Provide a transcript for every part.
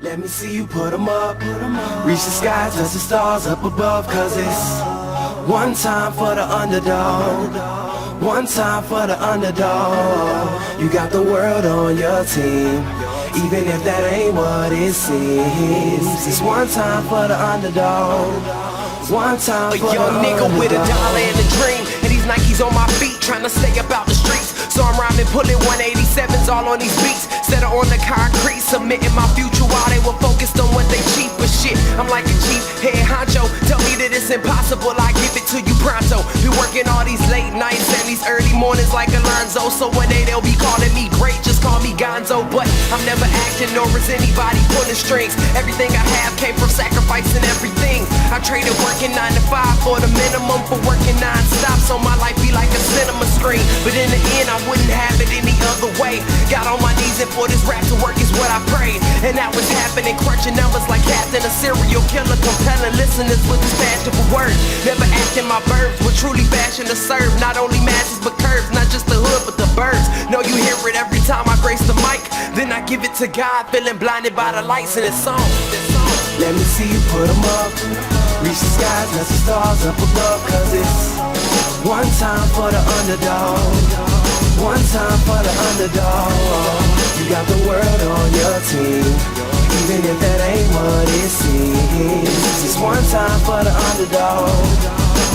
Let me see you put 'em up. Reach the sky, touch the stars up above. Cause it's one time for the underdog. One time for the underdog. You got the world on your team, even if that ain't what it seems. It's one time for the underdog. One time for the underdog. A young nigga with a dollar and a dream, and these Nikes on my feet, trying to stay up out the streets. So I'm rhyming, pulling 187s all on these beats. Set her on the concrete, submitting my future while they were focused on what they cheap. But shit, I'm like a cheap head honcho. Tell me that it's impossible, I give it to you pronto. Been working all these late nights and these early mornings like Alonzo. So one day they'll be calling me great, just call me Gonzo. But I'm never acting, nor is anybody pulling strings. Everything I have came from sacrificing everything. I traded working 9 to 5 for the minimum for working non-stop. So my life be like a cinema screen. But in the end, I wouldn't have it any other way. Got on my knees and for this rap to work is what I prayed. And that was happening, crunching numbers like Captain, a serial killer, compelling listeners with his passion for words. Never acting my verbs, but truly passion to serve. Not only masses but curves, not just the hood but the birds. Know you hear it every time I grace the mic. Then I give it to God, feeling blinded by the lights in this song. Let me see you put 'em up. Reach the skies, touch the stars up above. Cause it's one time for the underdog. One time for the underdog. You got the world on your team, even if that ain't what it seems. It's one time for the underdog.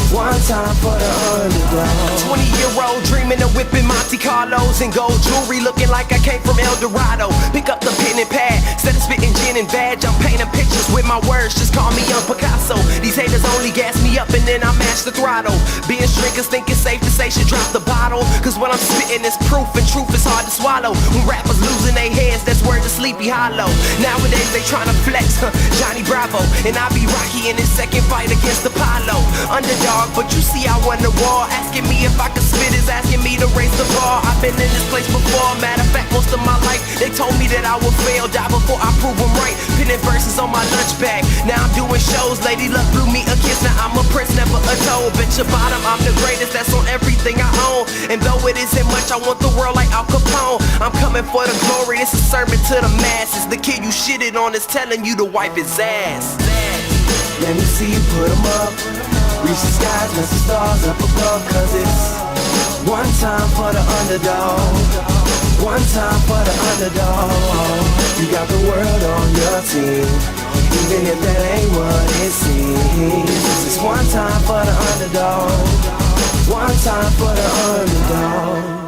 One time for the underdog. 20-year-old dreaming of whipping Monte Carlos and gold jewelry, looking like I came from El Dorado. Pick up the pen and pad, instead of spitting gin and vag, I'm painting pictures with my words, just call me young Picasso. These haters only gas me up and then I mash the throttle. Being strickers think it's safe to say should drop the bottle. Cause what I'm spitting is proof, and truth is hard to swallow. When rappers losing their heads, that's word to Sleepy Hollow. Nowadays they tryna flex, Johnny Bravo. And I be Rocky in his second fight against Apollo. Underdog, but you see I won the war. Asking me if I could spit is asking me to raise the bar. I've been in this place before, matter of fact most of my life. They told me that I would fail, die before I prove them right. Pinning verses on my lunch bag, now I'm doing shows. Lady Luck blew me a kiss, now I'm a prince, never a toad. Bet your bottom, I'm the greatest, that's on everything I own. And though it isn't much, I want the world like Al Capone. I'm coming for the glory, it's a sermon to the masses. The kid you shitted on is telling you to wipe his ass. Let me see you put 'em up. Reach the skies, touch the stars up above. Cause it's one time for the underdog. One time for the underdog. You got the world on your team, even if that ain't what it seems. It's one time for the underdog. One time for the underdog.